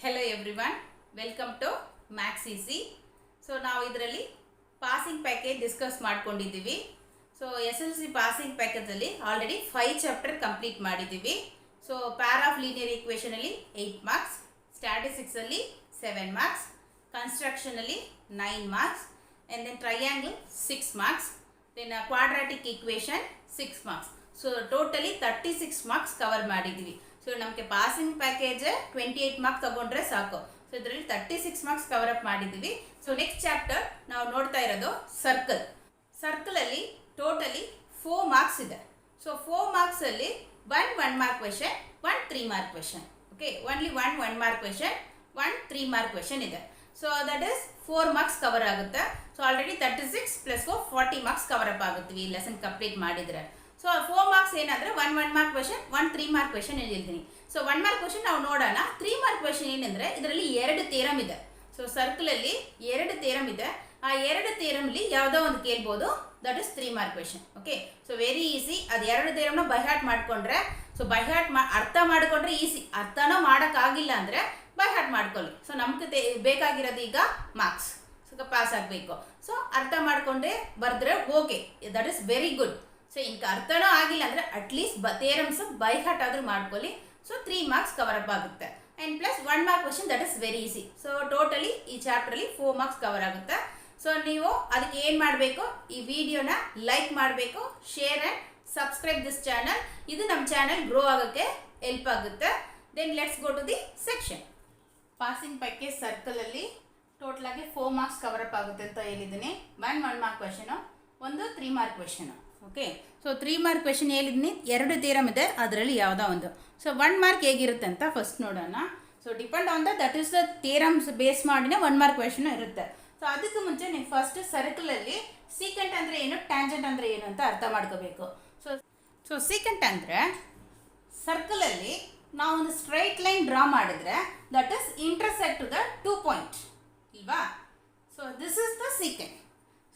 Hello everyone, welcome to Max Easy. So ನಾವು ಇದರಲ್ಲಿ passing package discuss ಮಾಡ್ಕೊಂಡಿದ್ದೀವಿ. So SLC passing package ಅಲ್ಲಿ already 5 chapter complete ಮಾಡಿದ್ದೀವಿ. So Pyaar of linear equation ಅಲ್ಲಿ 8 marks, statistics ಅಲ್ಲಿ 7 marks, construction ಅಲ್ಲಿ 9 marks, and then triangle 6 marks, then quadratic equation 6 marks. So totally 36 marks cover ಮಾಡಿದ್ದೀವಿ. So ನಮಗೆ passing package 28 marks ತಗೊಂಡ್ರೆ ಸಾಕು. So ಇದರಲ್ಲಿ 36 ಮಾರ್ಕ್ಸ್ ಕವರ್ ಅಪ್ ಮಾಡಿದ್ದೀವಿ. ಸೊ ನೆಕ್ಸ್ಟ್ ಚಾಪ್ಟರ್ ನಾವು ನೋಡ್ತಾ ಇರೋದು ಸರ್ಕಲ್. ಸರ್ಕಲಲ್ಲಿ ಟೋಟಲಿ 4 ಮಾರ್ಕ್ಸ್ ಇದೆ. ಸೊ 4 ಮಾರ್ಕ್ಸಲ್ಲಿ 1 mark question, 1 3 mark question. Okay, only 1 mark question, 1 3 mark question ಇದೆ. So that is 4 marks cover ಆಗುತ್ತೆ. So already 36 plus 4 40 marks cover up ಆಗುತ್ತೆ ಈ ಲೆಸನ್ ಕಂಪ್ಲೀಟ್ ಮಾಡಿದರೆ. ಸೊ 4 ಮಾರ್ಕ್ಸ್ ಏನಂದರೆ 1 ಮಾರ್ಕ್ ಕ್ವೆಶನ್, 1 3 ಮಾರ್ಕ್ ಕ್ವೆಶನ್ ಹೇಳಿದ್ದೀನಿ. So 1 mark question ನಾವು ನೋಡೋಣ. 3 mark question ಏನಂದರೆ ಇದರಲ್ಲಿ 2 ಥಿಯರಮ್ ಇದೆ. ಸೊ ಸರ್ಕಲಲ್ಲಿ 2 ಥಿಯರಮ್ ಇದೆ. ಆ 2 ಥಿಯರಮ್ಲಿ ಯಾವುದೋ ಒಂದು ಕೇಳ್ಬೋದು, that is 3 mark question. Okay, so very easy. ಅದು 2 ಥಿಯರಮ್ನ ಬೈ ಹಾರ್ಟ್ ಮಾಡಿಕೊಂಡ್ರೆ, ಸೊ ಬೈ ಹಾರ್ಟ್ ಅರ್ಥ ಮಾಡಿಕೊಂಡ್ರೆ ಈಸಿ. ಅರ್ಥನೂ ಮಾಡೋಕ್ಕಾಗಿಲ್ಲ ಅಂದರೆ ಬೈ ಹಾರ್ಟ್ ಮಾಡ್ಕೊಳ್ಳಿ. ಸೊ ನಮ್ಗೆ ಬೇಕಾಗಿರೋದು ಈಗ ಮಾರ್ಕ್ಸ್, ಸೊ ಪಾಸ್ ಆಗಬೇಕು. ಸೊ ಅರ್ಥ ಮಾಡಿಕೊಂಡ್ರೆ ಬರೆದ್ರೆ okay, that is very good. So ಇಂಕ ಅರ್ಥನೂ ಆಗಿಲ್ಲ ಅಂದರೆ ಅಟ್ಲೀಸ್ಟ್ ಥಿಯರಮ್ಸ್ ಬೈ ಹಾರ್ಟ್ ಆದರೂ ಮಾಡ್ಕೊಳ್ಳಿ. ಸೊ 3 ಮಾರ್ಕ್ಸ್ ಕವರ್ ಅಪ್ ಆಗುತ್ತೆ. And plus 1 mark question, that is very easy. So totally ಈ ಚಾಪ್ಟ್ರಲ್ಲಿ 4 ಮಾರ್ಕ್ಸ್ ಕವರ್ ಆಗುತ್ತೆ. ಸೊ ನೀವು ಅದಕ್ಕೆ ಏನು ಮಾಡಬೇಕು, ಈ ವಿಡಿಯೋನ ಲೈಕ್ ಮಾಡಬೇಕು, share and subscribe this channel. ಇದು ನಮ್ಮ ಚಾನಲ್ ಗ್ರೋ ಆಗೋಕ್ಕೆ ಹೆಲ್ಪ್ ಆಗುತ್ತೆ. Then let's go to the section. Passing package ಸರ್ಕಲಲ್ಲಿ ಟೋಟಲಾಗಿ 4 ಮಾರ್ಕ್ಸ್ ಕವರ್ ಅಪ್ ಆಗುತ್ತೆ ಅಂತ ಹೇಳಿದ್ದೀನಿ. 1 mark question, 1 3 mark question. Okay, so 3 mark question ಹೇಳಿದ್ದೀನಿ. 2 ಥಿಯರಮ್ ಇದೆ, ಅದರಲ್ಲಿ ಯಾವುದೋ ಒಂದು. ಸೊ 1 ಮಾರ್ಕ್ ಹೇಗಿರುತ್ತೆ ಅಂತ ಫಸ್ಟ್ ನೋಡೋಣ. So depend on that is the theorems base ಮಾಡಿನೇ 1 ಮಾರ್ಕ್ ಕ್ವೆಶನ್ ಇರುತ್ತೆ. ಸೊ ಅದಕ್ಕೆ ಮುಂಚೆ ನೀವು ಫಸ್ಟ್ ಸರ್ಕಲಲ್ಲಿ ಸೀಕೆಂಟ್ ಅಂದರೆ ಏನು, ಟ್ಯಾಂಜೆಂಟ್ ಅಂದರೆ ಏನು ಅಂತ ಅರ್ಥ ಮಾಡ್ಕೋಬೇಕು. ಸೊ ಸೀಕೆಂಟ್ ಅಂದರೆ ಸರ್ಕಲಲ್ಲಿ ನಾವು ಒಂದು ಸ್ಟ್ರೈಟ್ ಲೈನ್ ಡ್ರಾ ಮಾಡಿದರೆ that is intersect to the 2 point ಇಲ್ವಾ. So this is the secant.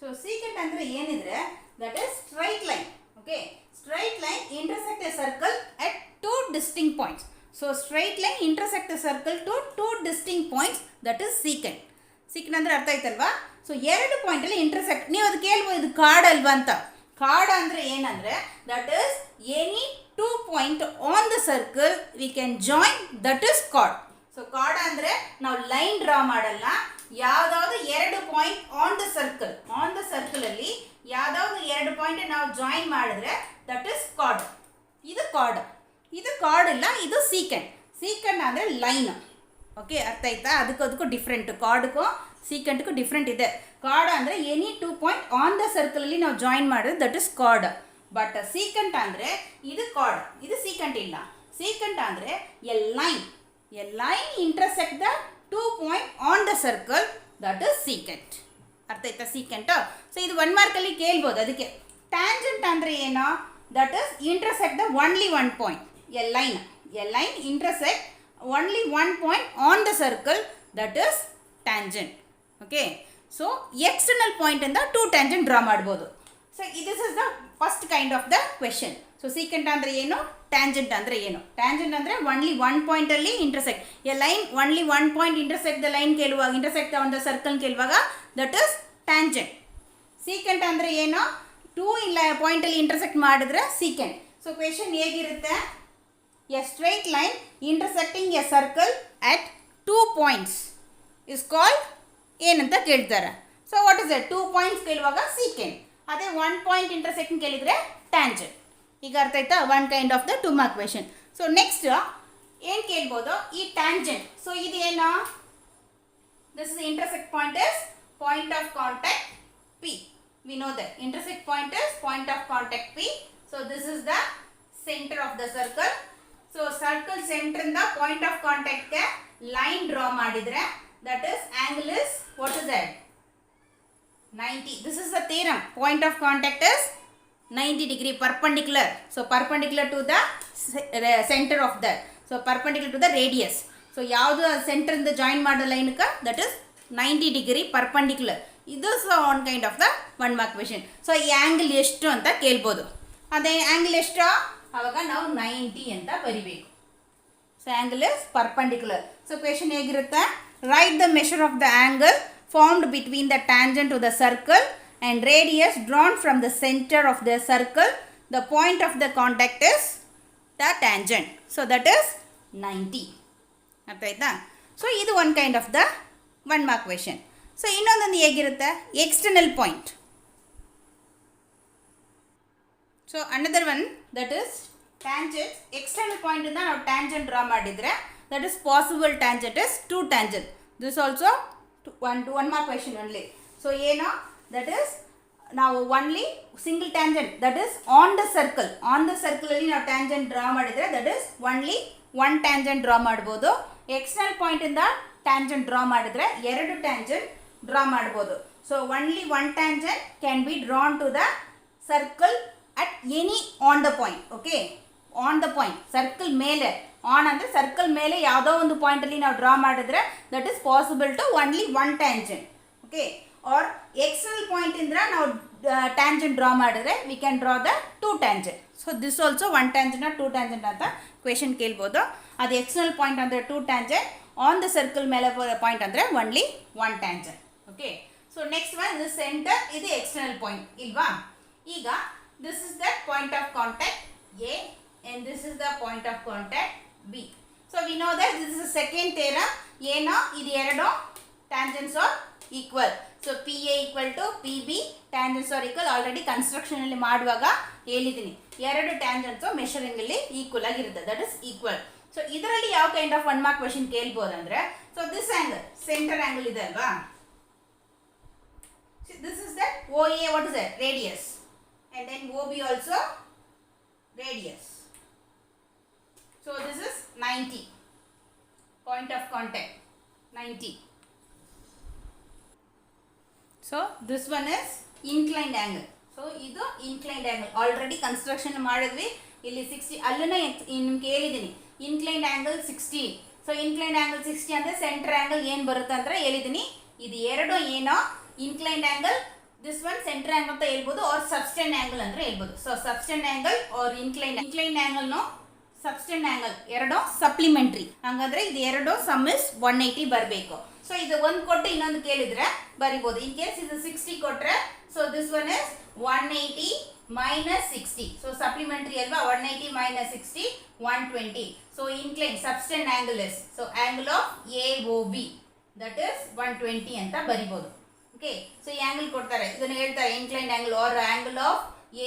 So secant ಅಂದರೆ ಏನಿದ್ರೆ that is straight line. Okay, straight line intersect a circle at 2 distinct points. So straight line intersect a circle to 2 distinct points, that is secant. Secant ಅಂದ್ರೆ ಅರ್ಥ ಆಯ್ತಲ್ವಾ. So 2 point ಅಲ್ಲಿ intersect. ನೀವು ಅದು ಕೇಳ್ಬೋದು, ಇದು ಕಾರ್ಡ್ ಅಲ್ವಾ ಅಂತ. ಕಾರ್ಡ್ ಅಂದರೆ ಏನಂದರೆ that is any 2 point on the circle we can join, that is called. So card ಅಂದರೆ ನಾವು ಲೈನ್ ಡ್ರಾ ಮಾಡಲ್ಲ, ಯಾವುದಾದ್ರು 2 ಪಾಯಿಂಟ್ ಆನ್ ದ ಸರ್ಕಲಲ್ಲಿ ಯಾವುದಾದ್ರು 2 ಪಾಯಿಂಟ್ ನಾವು ಜಾಯಿನ್ ಮಾಡಿದ್ರೆ ದಟ್ ಇಸ್ ಕಾರ್ಡ್. ಇದು ಕಾರ್ಡ್ ಇಲ್ಲ, ಇದು ಸೀಕೆಂಟ್. ಸೀಕೆಂಟ್ ಅಂದರೆ ಲೈನ್. ಓಕೆ, ಅರ್ಥ ಆಯ್ತಾ? ಅದಕ್ಕೂ ಡಿಫ್ರೆಂಟ್, ಕಾರ್ಡ್ಗೂ ಸೀಕೆಂಟ್ಗೂ ಡಿಫ್ರೆಂಟ್ ಇದೆ. ಕಾರ್ಡ್ ಅಂದರೆ ಎನಿ 2 ಪಾಯಿಂಟ್ ಆನ್ ದ ಸರ್ಕಲಲ್ಲಿ ನಾವು ಜಾಯಿನ್ ಮಾಡಿದ್ರೆ that is card. But secant ಅಂದರೆ ಇದು ಕಾರ್ಡ್, ಇದು ಸೀಕೆಂಟ್ ಇಲ್ಲ. ಸೀಕೆಂಟ್ ಅಂದರೆ A line intersect the 2 point on the circle, that is secant. ಅರ್ಥ ಆಯ್ತಾ ಸೀಕೆಂಟು? ಸೊ ಇದು 1 ಮಾರ್ಕಲ್ಲಿ ಕೇಳ್ಬೋದು. ಅದಕ್ಕೆ ಟ್ಯಾಂಜೆಂಟ್ ಅಂದರೆ ಏನು, that is intersect the only 1 point. A line intersect only 1 point on the circle, that is tangent. Okay, so external ಪಾಯಿಂಟಿಂದ 2 tangent draw ಮಾಡ್ಬೋದು. So this is the first kind of the question. So secant ಅಂದರೆ ಏನು, tangent ಅಂದರೆ ಏನು. Tangent ಅಂದರೆ only 1 ಪಾಯಿಂಟಲ್ಲಿ intersect. A line only 1 point intersect the line ಕೇಳುವಾಗ, intersect on the circle ಕೇಳುವಾಗ ದಟ್ ಇಸ್ ಟ್ಯಾಂಜೆಂಟ್. ಸೀಕೆಂಟ್ ಅಂದರೆ ಏನು, 2 ಇಲ್ಲ ಪಾಯಿಂಟಲ್ಲಿ ಇಂಟರ್ಸೆಕ್ಟ್ ಮಾಡಿದ್ರೆ ಸೀಕೆಂಟ್. ಸೊ ಕ್ವೆಶನ್ ಹೇಗಿರುತ್ತೆ, A straight line intersecting A circle at 2 points is called ಏನಂತ ಕೇಳ್ತಾರೆ. So what is it, 2 points ಕೇಳುವಾಗ ಸೀಕೆಂಟ್. ಅದೇ 1 ಪಾಯಿಂಟ್ ಇಂಟರ್ಸೆಕ್ಟಿಂಗ್ ಕೇಳಿದರೆ ಟ್ಯಾಂಜೆಂಟ್. ಈಗ ಅರ್ಥ ಆಯ್ತಾ, 1 kind of the 2 mark question. So next ಏನು ಕೇಳ್ಬೋದು, ಈ ಟ್ಯಾಂಜೆಂಟ್. ಸೊ ಇದು ಏನು, this is intersect point is point of contact P. We know that intersect point is point of contact P. So this is the center of the circle. So circle center in the point of contact ke line draw madidre, that is angle is, what is that, 90. This is the theorem. Point of contact is 90 degree perpendicular. So perpendicular to the center of that. So perpendicular to the radius. So ಯಾವುದು center ಇಂದ join ಮಾಡೋ line ka, that is 90 degree perpendicular. ಇದು ಸಹ 1 kind of the 1 mark question. So ಈ angle ಎಷ್ಟು ಅಂತ ಕೇಳ್ಬೋದು. ಅದೇ ಆ್ಯಂಗಲ್ ಎಷ್ಟು, ಆವಾಗ ನಾವು 90 ಅಂತ ಬರಿಬೇಕು. So angle is perpendicular. So question ಹೇಗಿರುತ್ತೆ, write the measure of the angle formed between the tangent to the circle and radius drawn from the center of the circle. The point of the contact is the tangent. So that is 90. ಅರ್ಥ ಆಯ್ತಾ? So ಇದು one kind of the 1 mark question. So ಇನ್ನೊಂದೊಂದು ಹೇಗಿರುತ್ತೆ, external point. So another one that is tangent. External ಪಾಯಿಂಟಿಂದ ನಾವು tangent draw ಮಾಡಿದರೆ that is possible tangent is 2 tangent. This also 1 mark question only. So ಏನೋ that is ನಾವು only single tangent that is on the ಸರ್ಕಲಲ್ಲಿ ನಾವು tangent draw ಮಾಡಿದರೆ that is only 1 tangent draw ಮಾಡ್ಬೋದು. External ಪಾಯಿಂಟಿಂದ tangent draw ಮಾಡಿದರೆ 2 tangent draw ಮಾಡ್ಬೋದು. So only 1 tangent can be drawn to the circle at any on the point. Okay, on the point, circle ಮೇಲೆ, on ಅಂದರೆ circle ಮೇಲೆ ಯಾವುದೋ ಒಂದು ಪಾಯಿಂಟಲ್ಲಿ ನಾವು ಡ್ರಾ ಮಾಡಿದ್ರೆ that is possible to only 1 tangent. Okay, or external point ಇಂದ ನಾವು ಟ್ಯಾಂಜೆಂಟ್ ಡ್ರಾ ಮಾಡಿದ್ರೆ we can draw the 2 tangent. So this also 1 tangent 2 tangent ಅಂತ ಕ್ವೆಶನ್ ಕೇಳ್ಬೋದು. ಅದು ಎಕ್ಸ್ಟರ್ನಲ್ ಪಾಯಿಂಟ್ ಅಂದರೆ 2 ಟ್ಯಾಂಜೆಂಟ್, ಆನ್ ದ ಸರ್ಕಲ್ ಮೇಲೆ ಪಾಯಿಂಟ್ ಅಂದರೆ only 1 tangent. Okay, so next one ಇದು ಸೆಂಟರ್, ಇದು ಎಕ್ಸ್ಟರ್ನಲ್ ಪಾಯಿಂಟ್ ಇಲ್ವಾ. ಈಗ this is the point of contact A and this is the point of contact B. So we know that this is the second theorem. ಏನೋ ಇದು ಎರಡು tangents are equal. So PA equal to PB, tangents are equal. Already construction ಅಲ್ಲಿ ಮಾಡುವಾಗ ಹೇಳಿದ್ದೀನಿ, ಎರಡು tangents measuring ಅಲ್ಲಿ equal ಆಗಿರುತ್ತೆ, that is equal. So ಇದರಲ್ಲಿ ಯಾವ ಕೈಂಡ್ ಆಫ್ 1 mark ಕ್ವೆಶನ್ ಕೇಳ್ಬೋದು ಅಂದ್ರೆ, so this angle centre angle ಇದೆ ಅಲ್ವಾ, this is the OA, what is that, radius, and then OB also radius. So this is 90, point of contact 90. So this one is inclined angle. So idu inclined angle already construction ಮಾಡಿದ್ವಿ. ಇಲ್ಲಿ 60 ಅಲ್ಲೂ ನಿಮ್ಗೆ ಹೇಳಿದ್ದೀನಿ inclined angle 60. So inclined angle 60 ಅಂದರೆ centre angle ಏನು ಬರುತ್ತೆ ಅಂತ ಹೇಳಿದ್ದೀನಿ. ಇದು ಎರಡು ಏನೋ inclined angle, this one center angle ಅಂತ ಹೇಳ್ಬೋದು, ಆರ್ ಸಬ್ಸ್ಟೆಂಡ್ ಆಂಗಲ್ ಅಂದ್ರೆ ಹೇಳ್ಬೋದು. So subtend angle or inclined angle ನೋ ಸಬ್ಸ್ಟೆಂಡ್ ಆಂಗಲ್ ಎರಡು ಸಪ್ಲಿಮೆಂಟ್ರಿ. ಹಂಗಂದ್ರೆ ಇದು ಎರಡು ಸಮ್ ಇಸ್ 180 ಬರಬೇಕು. ಸೊ ಇದು ಒಂದು ಕೊಟ್ಟು ಇನ್ನೊಂದು ಕೇಳಿದ್ರೆ ಬರಿಬೋದು. ಇನ್ ಕೇಸ್ ಇದು 60 ಕೊಟ್ರೆ, so this one is 180 minus 60. So supplementary ಅಲ್ವಾ, 180 minus 60 120. So incline subtend angle is, so angle of AOB that is 120 ಅಂತ ಬರಿಬೋದು. ಓಕೆ, ಸೊ ಈ ಆಂಗಲ್ ಕೊಡ್ತಾರೆ, ಇದನ್ನು ಹೇಳ್ತಾರೆ incline angle or angle of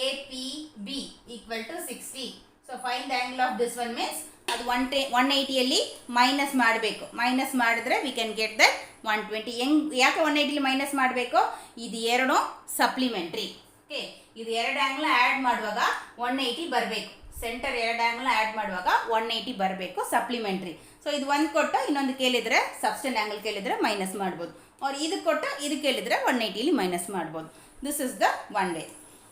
APB equal to 60. So find the angle of this one means ಅದು 180ಯಲ್ಲಿ minus ಮಾಡಬೇಕು. Minus ಮಾಡಿದ್ರೆ ವಿ ಕ್ಯಾನ್ ಗೆಟ್ ದಟ್ 120. ಯಾಕೆ 180ಲಿ ಮೈನಸ್ ಮಾಡಬೇಕು, ಇದು ಎರಡು ಸಪ್ಲಿಮೆಂಟ್ರಿ. ಓಕೆ, ಇದು ಎರಡು ಆ್ಯಂಗಲ್ ಆ್ಯಡ್ ಮಾಡುವಾಗ 180 ಬರಬೇಕು. ಸೆಂಟರ್ ಎರಡು ಆ್ಯಂಗಲ್ ಆ್ಯಡ್ ಮಾಡುವಾಗ 180 ಬರಬೇಕು, ಸಪ್ಲಿಮೆಂಟ್ರಿ. ಸೊ ಇದು ಒಂದು ಕೊಟ್ಟು ಇನ್ನೊಂದು ಕೇಳಿದರೆ, ಸಬ್ಸ್ಟೆಂಡ್ ಆ್ಯಂಗಲ್ ಕೇಳಿದರೆ ಮೈನಸ್ ಮಾಡ್ಬೋದು, ಅವ್ರು ಇದು ಕೊಟ್ಟು ಇದು ಕೇಳಿದರೆ 180ಲಿ ಮೈನಸ್ ಮಾಡ್ಬೋದು. This is the one way.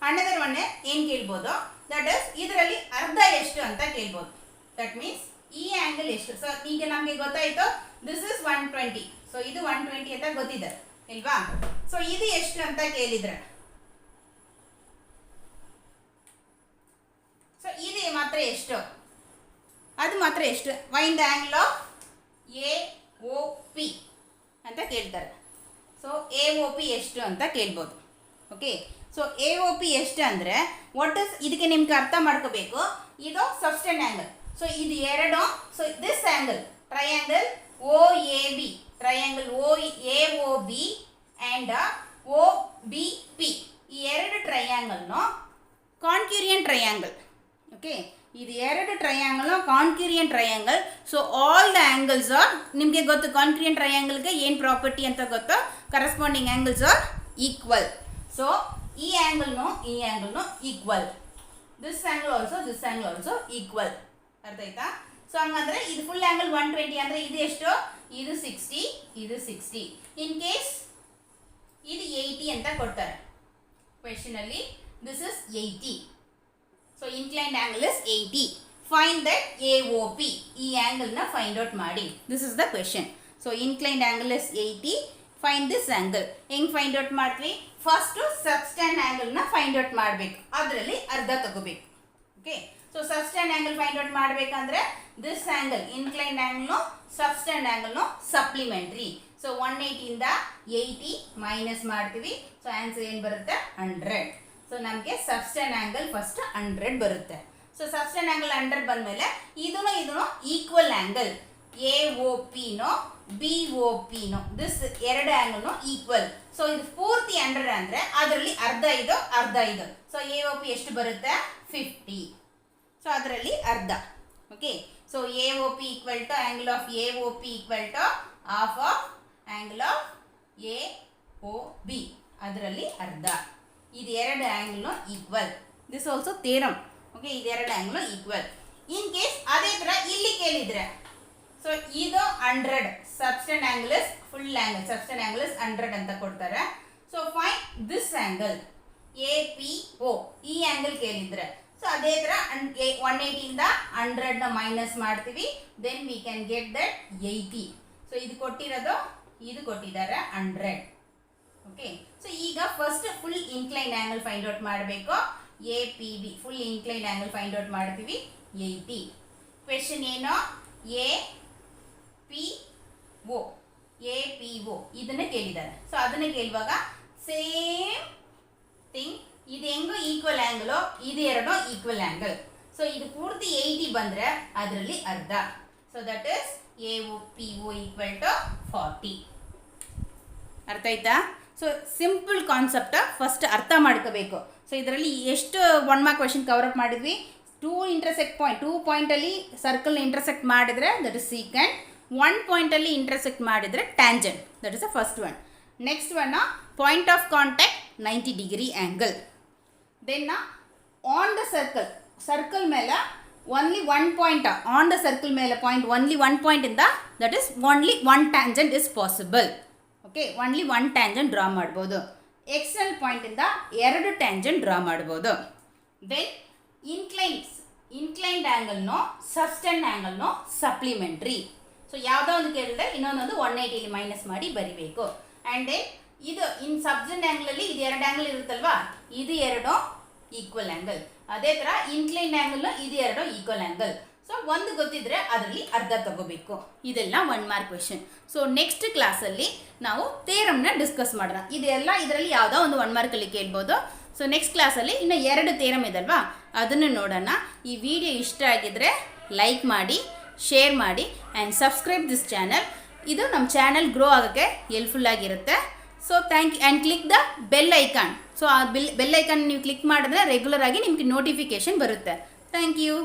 Another one ಏನು ಕೇಳ್ಬೋದು, ದಟ್ ಇಸ್ ಇದರಲ್ಲಿ ಅರ್ಧ ಎಷ್ಟು ಅಂತ ಕೇಳ್ಬೋದು. ದಟ್ ಮೀನ್ಸ್ ಈ ಆ್ಯಂಗಲ್ ಎಷ್ಟು. ಸೊ ಈಗ ನಮಗೆ ಗೊತ್ತಾಯಿತು ದಿಸ್ ಇಸ್ 120. ಸೊ ಇದು 120 ಅಂತ ಗೊತ್ತಿದೆ ಇಲ್ವಾ. ಸೊ ಇದು ಎಷ್ಟು ಅಂತ ಕೇಳಿದ್ರೆ, ಸೊ ಇದು ಮಾತ್ರ ಎಷ್ಟು, ಅದು ಮಾತ್ರ ಎಷ್ಟು, find the angle of AOP ಅಂತ ಕೇಳ್ತಾರೆ. ಸೊ AOP ಎಷ್ಟು ಅಂತ ಕೇಳ್ಬೋದು. ಓಕೆ, ಸೊ AOP ಎಷ್ಟು ಅಂದರೆ ವಾಟ್ ಇಸ್, ಇದಕ್ಕೆ ನಿಮ್ಗೆ ಅರ್ಥ ಮಾಡ್ಕೋಬೇಕು, ಇದು ಸಬ್ಸ್ಟೆಂಡ್ ಆ್ಯಂಗಲ್. ಸೊ ಇದು ಎರಡು, so this angle triangle OAB, triangle AOB and OBP, ಈ ಎರಡು ಟ್ರಯಾಂಗಲ್ನು ಕಾನ್ಕ್ಯೂರಿಯಂಟ್ ಟ್ರಯಾಂಗಲ್. ಓಕೆ, ಇದು ಎರಡು ಟ್ರಯಾಂಗಲ್ನು congruent triangle. So all the angles are, ನಿಮಗೆ ಗೊತ್ತು ಕಾನ್ಕ್ಯೂರಿಯಂಟ್ ಟ್ರಯಾಂಗಲ್ಗೆ ಏನು ಪ್ರಾಪರ್ಟಿ ಅಂತ ಗೊತ್ತು, corresponding angles are equal. So ಈ ಆ್ಯಂಗಲ್ನು ಈ ಆ್ಯಂಗಲ್ನು equal, this angle also equal. ಅರ್ಥ ಆಯ್ತಾ. ಸೊ ಹಂಗಂದ್ರೆ ಇದು ಫುಲ್ ಆ್ಯಂಗಲ್ 120 ಅಂದರೆ ಇದು ಎಷ್ಟು, ಇದು 60, ಇದು 60. ಇನ್ ಕೇಸ್ ಇದು 80 ಅಂತ ಕೊಡ್ತಾರೆ ಕ್ವೆಶನಲ್ಲಿ, this is 80. So inclined angle is 80. Find that AOP, ಈ ಆ್ಯಂಗಲ್ನ ಫೈಂಡ್ ಔಟ್ ಮಾಡಿ. This is the question. So inclined angle is 80, find this angle. ಹೆಂಗೆ ಫೈಂಡ್ ಔಟ್ ಮಾಡ್ತೀವಿ, ಫಸ್ಟು ಸಬ್ಸ್ಟೆಂಡ್ ಆ್ಯಂಗಲ್ನ ಫೈಂಡ್ ಔಟ್ ಮಾಡಬೇಕು, ಅದರಲ್ಲಿ ಅರ್ಧ ತಗೋಬೇಕು. Okay, so subtend angle find out ಮಾಡಬೇಕಂದ್ರೆ ದಿಸ್ ಆಂಗಲ್ ಇನ್ಕ್ಲೈನ್ಡ್ ಆಂಗಲ್ನು ಸಬ್ಸ್ಟೆಂಡ್ ಆಂಗಲ್ನು ಸಪ್ಲಿಮೆಂಟ್ರಿ. ಸೊ 180 ಇಂದ 80 ಮೈನಸ್ ಮಾಡ್ತೀವಿ. ಸೊ ಆನ್ಸರ್ ಏನು ಬರುತ್ತೆ 100. ಸೊ ನಮಗೆ ಸಬ್ಸ್ಟೆಂಡ್ ಆಂಗಲ್ ಫಸ್ಟ್ 100 ಬರುತ್ತೆ. ಸೊ ಸಬ್ಸ್ಟೆಂಡ್ ಆಂಗಲ್ 100 ಬಂದಮೇಲೆ ಇದನ್ನು ಈಕ್ವಲ್ ಆಂಗಲ್ ಎ ಒ ಪಿನೋ ಬಿ ಒ ಪಿನೋ ದಿಸ್ ಎರಡು ಆಂಗಲ್ನು ಈಕ್ವಲ್. ಸೊ ಇದು ಪೂರ್ತಿ 100 ಅಂದರೆ ಅದರಲ್ಲಿ ಅರ್ಧ ಇದು ಅರ್ಧ ಇದು. ಸೊ ಎ ಒ ಪಿ ಎಷ್ಟು ಬರುತ್ತೆ 50. ಸೊ ಅದರಲ್ಲಿ ಅರ್ಧ. Okay. So A O P equal to angle of A O P equal to half of angle of A O B, ಅದರಲ್ಲಿ ಅರ್ಧ. ಇದು ಎರಡು ಆಂಗಲ್ನು equal. This also theorem. Okay. ಇದು ಎರಡು ಆಂಗಲ್ನು ಈಕ್ವಲ್. ಇನ್ ಕೇಸ್ ಅದೇ ಥರ ಇಲ್ಲಿ ಕೇಳಿದ್ರೆ, ಸೊ ಇದು 100 subtend angle is full angle, subtend angle is 100 ಅಂತ ಕೊಡ್ತಾರೆ. So find this angle A P O, ಈ ಆಂಗಲ್ ಕೇಳಿದ್ರೆ ಸೊ ಅದೇ ಥರ 180 ಇಂದ 100ನ ಮೈನಸ್ ಮಾಡ್ತೀವಿ. Then we can get that 80. So ಇದು ಕೊಟ್ಟಿರೋದು, ಇದು ಕೊಟ್ಟಿದ್ದಾರೆ 100. ಓಕೆ. ಸೊ ಈಗ first full incline angle find out ಮಾಡಬೇಕು. A P B full incline angle find out ಮಾಡ್ತೀವಿ 80. ಕ್ವೆಶನ್ ಏನು, A P O, A P ಒ ಇದನ್ನೇ ಕೇಳಿದ್ದಾರೆ. ಸೊ ಅದನ್ನೇ ಕೇಳುವಾಗ ಸೇಮ್ ಥಿಂಗ್, ಇದು ಹೆಂಗೋ ಈಕ್ವಲ್ ಆ್ಯಂಗಲು, ಇದು ಎರಡು ಈಕ್ವಲ್ ಆ್ಯಂಗಲ್. ಸೊ ಇದು ಪೂರ್ತಿ 80 ಬಂದರೆ ಅದರಲ್ಲಿ ಅರ್ಧ. So that is A O P O equal to 40. ಅರ್ಥ ಆಯ್ತಾ? ಸೊ ಸಿಂಪಲ್ ಕಾನ್ಸೆಪ್ಟ ಫಸ್ಟ್ ಅರ್ಥ ಮಾಡ್ಕೋಬೇಕು. ಸೊ ಇದರಲ್ಲಿ ಎಷ್ಟು 1 ಮಾರ್ಕ್ ಕ್ವೆಶನ್ ಕವರ್ ಅಪ್ ಮಾಡಿದ್ವಿ. 2 ಪಾಯಿಂಟಲ್ಲಿ ಸರ್ಕಲ್ನ ಇಂಟರ್ಸೆಕ್ಟ್ ಮಾಡಿದರೆ ದಟ್ ಇಸ್ ಸೀಕೆಂಡ್. 1 ಪಾಯಿಂಟಲ್ಲಿ ಇಂಟರ್ಸೆಕ್ಟ್ ಮಾಡಿದರೆ tangent, that is the first one. Next one point of contact 90 degree angle. Then on the circle ಮೇಲೆ only 1 point, on the circle ಮೇಲೆ point only 1 ಪಾಯಿಂಟಿಂದ that is only 1 tangent is possible. Okay. Only 1 tangent draw ಮಾಡ್ಬೋದು. External ಪಾಯಿಂಟಿಂದ 2 tangent draw ಮಾಡ್ಬೋದು. Then inclined ಆ್ಯಂಗಲ್ನೋ subtend ಆ್ಯಂಗಲ್ನೋ supplementary. So ಯಾವುದೋ ಒಂದು ಕೇಳಿದ್ರೆ ಇನ್ನೊಂದೊಂದು 180 ಮೈನಸ್ ಮಾಡಿ ಬರಿಬೇಕು. ಆ್ಯಂಡ್ ದೆನ್ ಇದು ಸಬ್ಸ್ಟೆಂಡ್ ಆ್ಯಂಗಲಲ್ಲಿ ಇದು 2 ಆ್ಯಂಗಲ್ ಇರುತ್ತಲ್ವಾ, ಇದು 2 ಈಕ್ವಲ್ ಆ್ಯಂಗಲ್. ಅದೇ ಥರ ಇನ್ಕ್ಲೈನ್ಡ್ ಆ್ಯಂಗಲ್ನ ಇದು 2 ಈಕ್ವಲ್ ಆ್ಯಂಗಲ್. ಸೊ ಒಂದು ಗೊತ್ತಿದ್ರೆ ಅದರಲ್ಲಿ ಅರ್ಧ ತಗೋಬೇಕು. ಇದೆಲ್ಲ 1 ಮಾರ್ಕ್ ಕ್ವೆಶನ್. ಸೊ ನೆಕ್ಸ್ಟ್ ಕ್ಲಾಸಲ್ಲಿ ನಾವು ಥಿಯರಮ್ನ ಡಿಸ್ಕಸ್ ಮಾಡೋಣ. ಇದೆಲ್ಲ ಇದರಲ್ಲಿ ಯಾವುದೋ ಒಂದು 1 ಮಾರ್ಕಲ್ಲಿ ಕೇಳ್ಬೋದು. ಸೊ ನೆಕ್ಸ್ಟ್ ಕ್ಲಾಸಲ್ಲಿ ಇನ್ನು 2 ಥಿಯರಮ್ ಇದಲ್ವಾ, ಅದನ್ನು ನೋಡೋಣ. ಈ ವಿಡಿಯೋ ಇಷ್ಟ ಆಗಿದ್ರೆ ಲೈಕ್ ಮಾಡಿ, ಶೇರ್ ಮಾಡಿ ಆ್ಯಂಡ್ ಸಬ್ಸ್ಕ್ರೈಬ್ ದಿಸ್ ಚಾನಲ್. ಇದು ನಮ್ಮ ಚಾನಲ್ ಗ್ರೋ ಆಗೋಕ್ಕೆ ಹೆಲ್ಪ್ಫುಲ್ ಆಗಿರುತ್ತೆ. So thank you and click the bell icon. So ಆ ಬೆಲ್ ಐಕಾನ್ ನೀವು ಕ್ಲಿಕ್ ಮಾಡಿದ್ರೆ ರೆಗ್ಯುಲರ್ ಆಗಿ ನಿಮಗೆ ನೋಟಿಫಿಕೇಶನ್ ಬರುತ್ತೆ. Thank you.